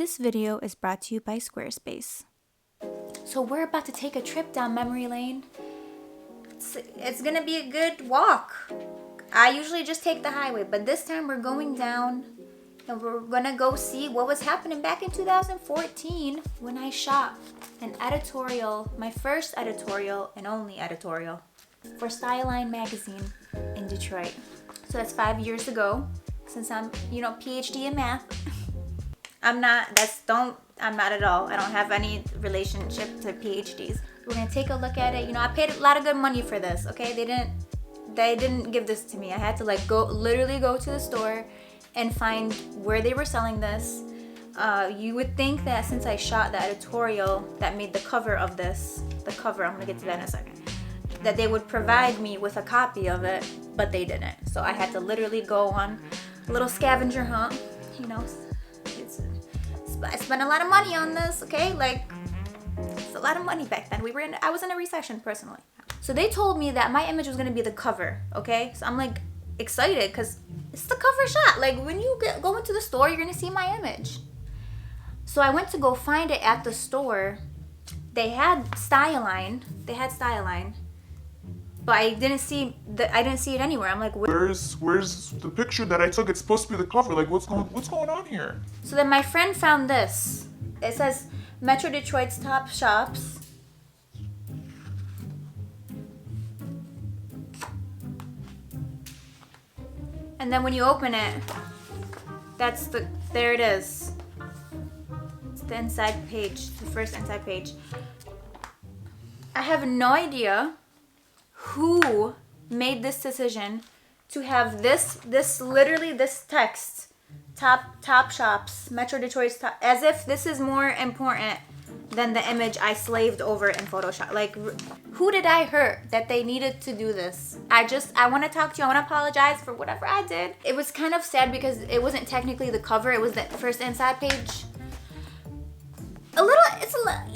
This video is brought to you by Squarespace. So we're about to take a trip down memory lane. It's gonna be a good walk. I usually just take the highway, but this time we're going down and we're gonna go see what was happening back in 2014 when I shot an editorial, my first editorial and only editorial for Styleline magazine in Detroit. So that's 5 years ago. Since I'm, PhD in math. I'm not at all. I don't have any relationship to PhDs. We're gonna take a look at it. I paid a lot of good money for this, okay? They didn't give this to me. I had to literally go to the store and find where they were selling this. You would think that since I shot the editorial that made the cover of this, I'm gonna get to that in a second, that they would provide me with a copy of it, but they didn't. So I had to literally go on a little scavenger hunt. I spent a lot of money on this, okay? It's a lot of money back then. I was in a recession personally. So they told me that my image was gonna be the cover, okay? So I'm excited because it's the cover shot. When you go into the store, you're gonna see my image. So I went to go find it at the store. They had Styleline. But I didn't see it anywhere. I'm like, where's the picture that I took? It's supposed to be the cover. What's going on here? So then my friend found this. It says Metro Detroit's top shops. And then when you open it, there it is. It's the inside page, the first inside page. I have no idea who made this decision to have this text, top shops, Metro Detroit's top, as if this is more important than the image I slaved over in Photoshop. Who did I hurt that they needed to do this? I want to talk to you. I want to apologize for whatever I did. It was kind of sad because it wasn't technically the cover. It was the first inside page.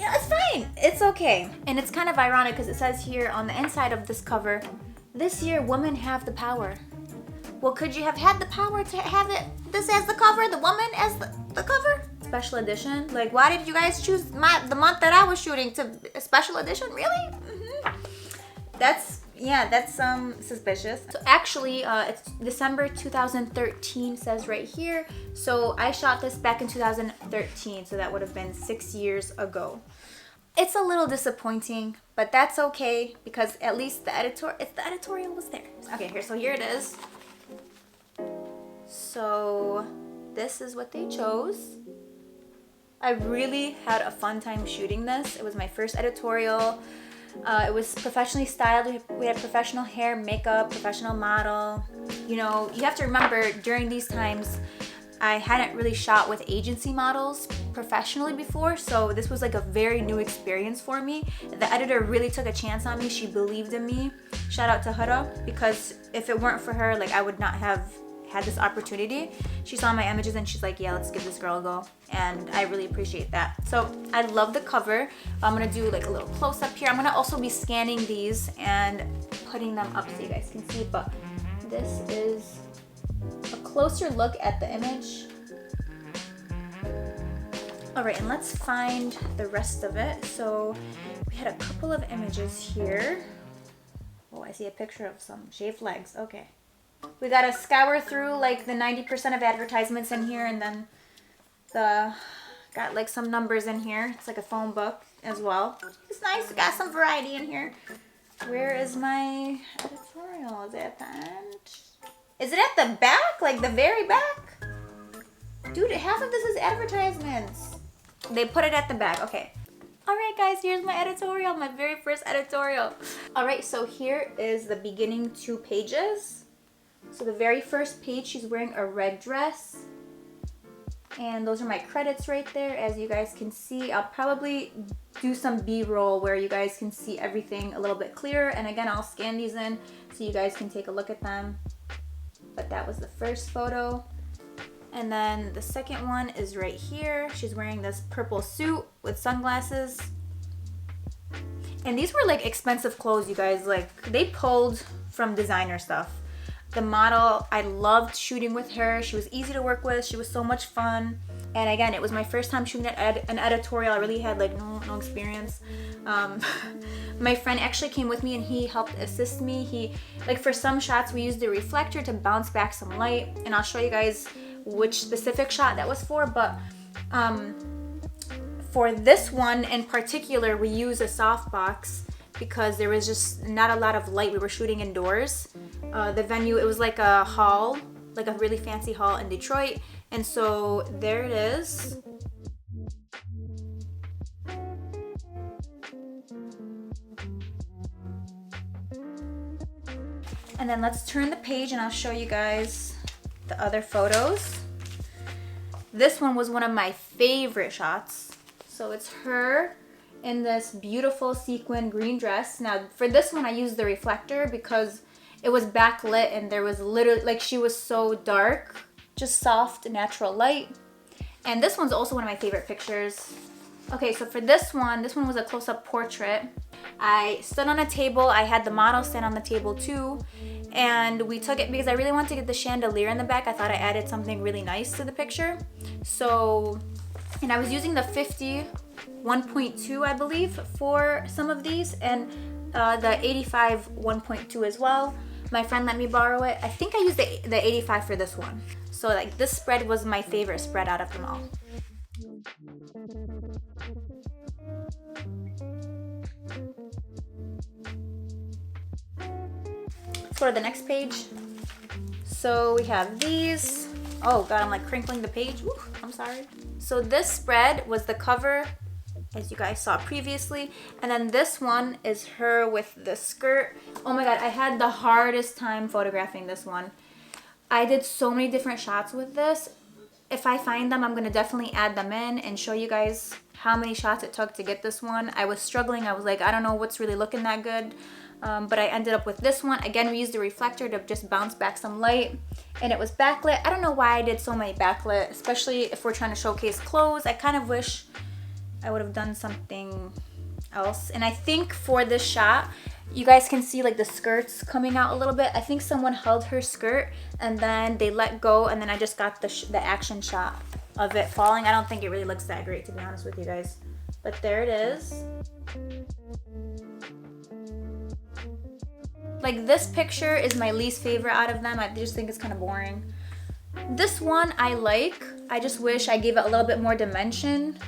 It's fine. It's okay. And it's kind of ironic because it says here on the inside of this cover, this year women have the power. Well, could you have had the power to have this as the cover, the woman as the cover? Special edition? Why did you guys choose the month that I was shooting to a special edition? Really? Mm-hmm. That's suspicious. So actually, it's December 2013 says right here. So I shot this back in 2013, so that would have been 6 years ago. It's a little disappointing, but that's okay because at least the editorial was there. Okay, here it is. So this is what they chose. I really had a fun time shooting this. It was my first editorial. It was professionally styled. We had professional hair, makeup, professional model. You have to remember during these times, I hadn't really shot with agency models professionally before, so this was a very new experience for me. The editor really took a chance on me. She believed in me. Shout out to Huda, because if it weren't for her, I would not have had this opportunity. She saw my images and she's like, yeah, let's give this girl a go. And I really appreciate that. So I love the cover. I'm gonna do a little close up here. I'm gonna also be scanning these and putting them up so you guys can see, but this is a closer look at the image. All right, and let's find the rest of it. So we had a couple of images here. Oh, I see a picture of some shaved legs. Okay. We gotta scour through the 90% of advertisements in here, and then got some numbers in here. It's a phone book as well. It's nice. We got some variety in here. Where is my editorial? Is it at the end? Is it at the back? The very back? Dude, half of this is advertisements. They put it at the back. Okay. All right, guys, here's my editorial, my very first editorial. All right, so here is the beginning 2 pages. So the very first page, she's wearing a red dress. And those are my credits right there, as you guys can see. I'll probably do some B-roll where you guys can see everything a little bit clearer. And again, I'll scan these in so you guys can take a look at them. But that was the first photo. And then the second one is right here. She's wearing this purple suit with sunglasses. And these were expensive clothes, you guys. They pulled from designer stuff. The model, I loved shooting with her. She was easy to work with. She was so much fun. And again, it was my first time shooting an editorial. I really had like no experience. My friend actually came with me and he helped assist me. Like for some shots we used the reflector to bounce back some light, and I'll show you guys which specific shot that was for, but for this one in particular we used a softbox because there was just not a lot of light. We were shooting indoors. The venue, it was like a hall, like a really fancy hall in Detroit. And so there it is. And then let's turn the page and I'll show you guys the other photos. This one was one of my favorite shots. So it's her in this beautiful sequin green dress. Now for this one I used the reflector because it was backlit and there was literally, like, she was so dark, just soft natural light. And this one's also one of my favorite pictures. Okay, so for this one was a close-up portrait. I stood on a table, I had the model stand on the table too, and we took it because I really wanted to get the chandelier in the back. I thought I added something really nice to the picture. So, and I was using the 50 1.2 I believe for some of these, and the 85 1.2 as well. My friend let me borrow it. I think I used the 85 for this one. So like this spread was my favorite spread out of them all. Let's go to the next page. So we have these. Oh God, I'm like crinkling the page. Ooh, I'm sorry. So this spread was the cover, as you guys saw previously, and then this one is her with the skirt. Oh my God, I had the hardest time photographing this one. I did so many different shots with this. If I find them, I'm gonna definitely add them in and show you guys how many shots it took to get this one. I was struggling. I was like, I don't know what's really looking that good, but I ended up with this one. Again, we used a reflector to just bounce back some light, and it was backlit. I don't know why I did so many backlit, especially if we're trying to showcase clothes. I kind of wish I would have done something else. And I think for this shot, you guys can see like the skirts coming out a little bit. I think someone held her skirt and then they let go, and then I just got the action shot of it falling. I don't think it really looks that great, to be honest with you guys. But there it is. Like this picture is my least favorite out of them. I just think it's kind of boring. This one I like. I just wish I gave it a little bit more dimension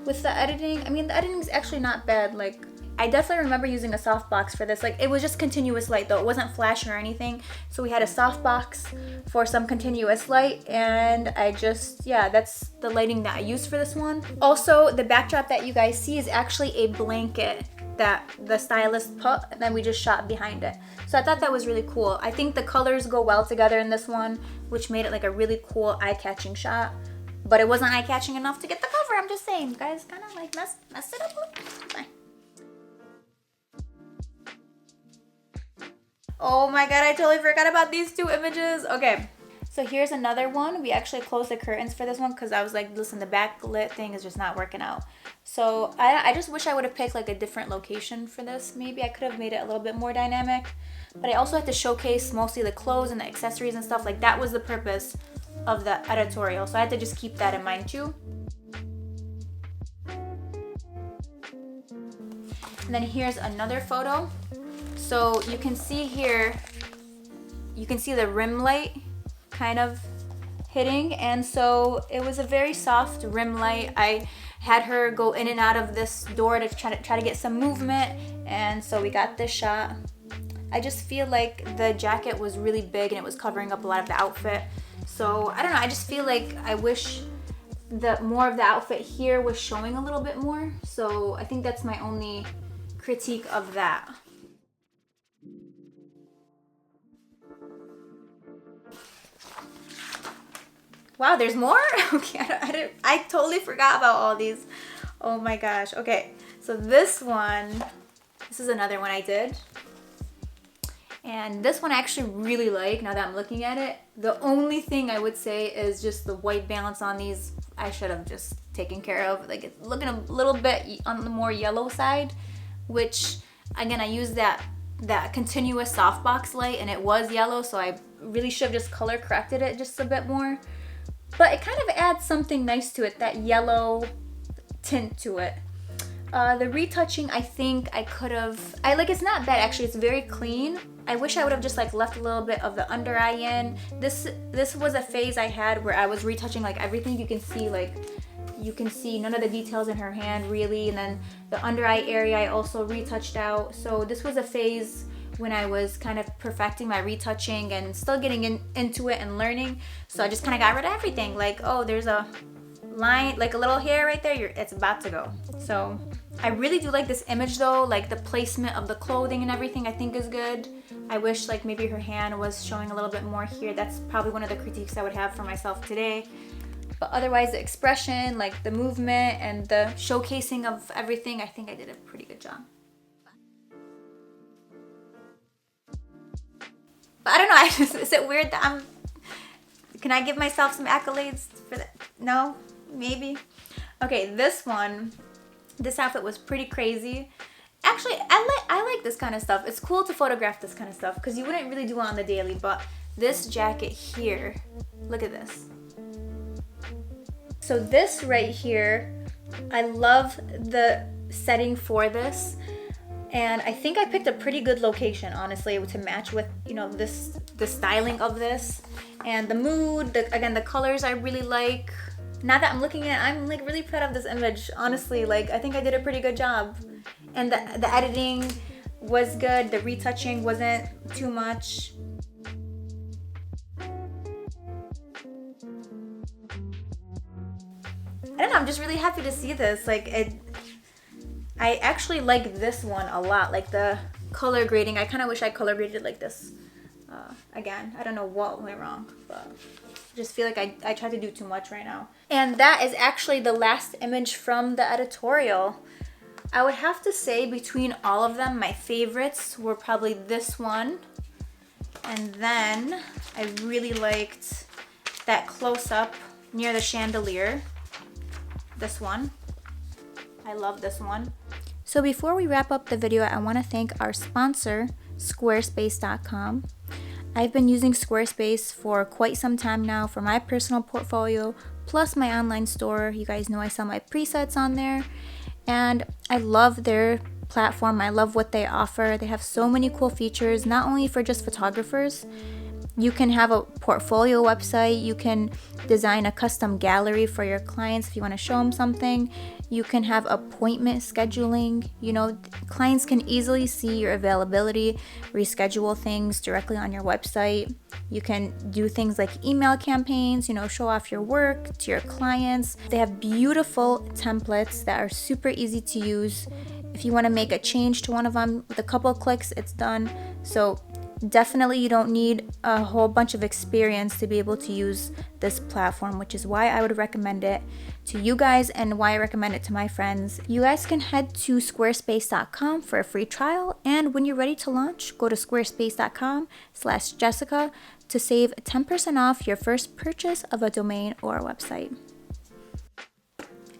with the editing. I mean, the editing is actually not bad. Like, I definitely remember using a softbox for this. Like, it was just continuous light though. It wasn't flashing or anything. So we had a softbox for some continuous light, and I just, yeah, that's the lighting that I used for this one. Also, the backdrop that you guys see is actually a blanket that the stylist put, and then we just shot behind it. So I thought that was really cool. I think the colors go well together in this one, which made it like a really cool eye-catching shot. But it wasn't eye-catching enough to get the cover. I'm just saying, you guys kind of like messed it up. Bye. Oh my God, I totally forgot about these two images. Okay, so here's another one. We actually closed the curtains for this one because I was like, listen, the backlit thing is just not working out. So I just wish I would have picked like a different location for this. Maybe I could have made it a little bit more dynamic. But I also had to showcase mostly the clothes and the accessories and stuff. Like that was the purpose of the editorial, so I had to just keep that in mind too. And then here's another photo. So you can see here, you can see the rim light kind of hitting, and so it was a very soft rim light. I had her go in and out of this door to try to get some movement, and so we got this shot. I just feel like the jacket was really big and it was covering up a lot of the outfit. So I don't know, I just feel like I wish that more of the outfit here was showing a little bit more. So I think that's my only critique of that. Wow, there's more? Okay, I totally forgot about all these. Oh my gosh. Okay, so this is another one I did. And this one I actually really like now that I'm looking at it. The only thing I would say is just the white balance on these. I should have just taken care of. Like it's looking a little bit on the more yellow side, which again, I used that continuous softbox light and it was yellow, so I really should have just color corrected it just a bit more. but it kind of adds something nice to it, that yellow tint to it. The retouching, I think I could have, it's not bad actually, it's very clean. I wish I would have just like left a little bit of the under eye in. This was a phase I had where I was retouching like everything. You can see none of the details in her hand really, and then the under eye area I also retouched out. So this was a phase when I was kind of perfecting my retouching and still getting into it and learning. So I just kind of got rid of everything. Like, oh, there's a line, like a little hair right there, it's about to go. So I really do like this image though, like the placement of the clothing and everything I think is good. I wish like maybe her hand was showing a little bit more here. That's probably one of the critiques I would have for myself today. But otherwise the expression, like the movement and the showcasing of everything, I think I did a pretty good job. But I don't know, is it weird that can I give myself some accolades for that? No? Maybe? Okay, this outfit was pretty crazy. Actually, I like this kind of stuff. It's cool to photograph this kind of stuff because you wouldn't really do it on the daily, but this jacket here, look at this. So this right here, I love the setting for this. And I think I picked a pretty good location, honestly, to match with, the styling of this. And the mood, again, the colors I really like. Now that I'm looking at it, I'm like really proud of this image. Honestly, like I think I did a pretty good job. And the editing was good. The retouching wasn't too much. I don't know, I'm just really happy to see this. I actually like this one a lot, like the color grading. I kind of wish I color graded like this. Again, I don't know what went wrong, but I just feel like I tried to do too much right now. And that is actually the last image from the editorial. I would have to say between all of them, my favorites were probably this one. And then I really liked that close-up near the chandelier. This one. I love this one. So before we wrap up the video, I want to thank our sponsor, Squarespace.com. I've been using Squarespace for quite some time now for my personal portfolio, plus my online store. You guys know I sell my presets on there. And I love their platform. I love what they offer. They have so many cool features, not only for just photographers. You can have a portfolio website. You can design a custom gallery for your clients if you want to show them something. You can have appointment scheduling. Clients can easily see your availability, reschedule things directly on your website. You can do things like email campaigns, show off your work to your clients. They have beautiful templates that are super easy to use. If you want to make a change to one of them, with a couple of clicks, it's done. So definitely you don't need a whole bunch of experience to be able to use this platform, which is why I would recommend it to you guys and why I recommend it to my friends. You guys can head to squarespace.com for a free trial, and when you're ready to launch, go to squarespace.com/Jessica to save 10% off your first purchase of a domain or a website.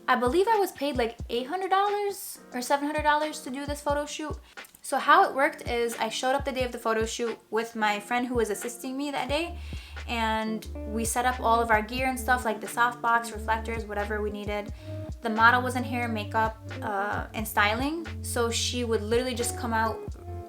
I believe I was paid like $800 or $700 to do this photo shoot. So how it worked is I showed up the day of the photo shoot with my friend who was assisting me that day, and we set up all of our gear and stuff, like the softbox, reflectors, whatever we needed. The model was in hair and makeup and styling, so she would literally just come out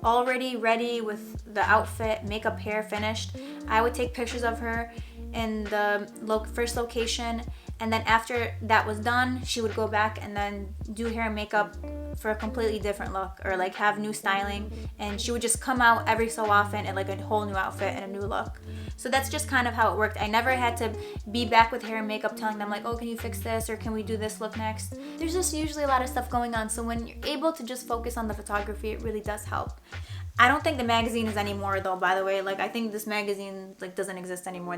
already ready with the outfit, makeup, hair finished. I would take pictures of her in the first location, and then after that was done, she would go back and then do hair and makeup for a completely different look, or like have new styling, and she would just come out every so often in like a whole new outfit and a new look. So that's just kind of how it worked. I never had to be back with hair and makeup telling them like, oh, can you fix this, or can we do this look next? There's just usually a lot of stuff going on, so when you're able to just focus on the photography, it really does help. I don't think the magazine is anymore though, by the way. Like I think this magazine like doesn't exist anymore.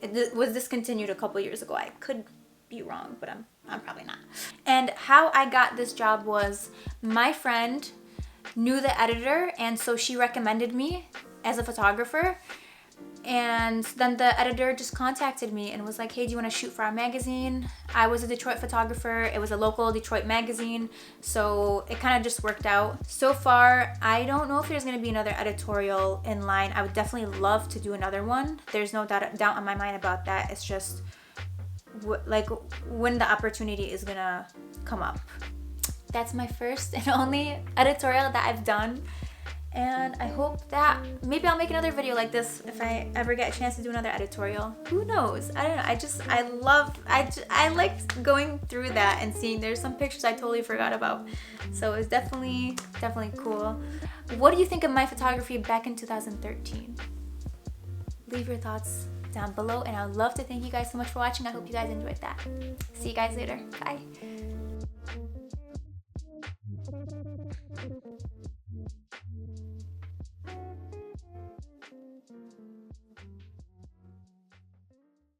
It was discontinued a couple years ago. I could be wrong, but I'm probably not. And how I got this job was my friend knew the editor, and so she recommended me as a photographer. And then the editor just contacted me and was like, hey, do you want to shoot for our magazine? I was a Detroit photographer. It was a local Detroit magazine, so it kind of just worked out. So far, I don't know if there's going to be another editorial in line. I would definitely love to do another one. There's no doubt on my mind about that. It's just like when the opportunity is gonna come up. That's my first and only editorial that I've done. And I hope that maybe I'll make another video like this if I ever get a chance to do another editorial. Who knows? I don't know. I like going through that and seeing there's some pictures I totally forgot about. So it's definitely cool. What do you think of my photography back in 2013? Leave your thoughts down below, and I'd love to thank you guys so much for watching. I hope you guys enjoyed that. See you guys later. Bye.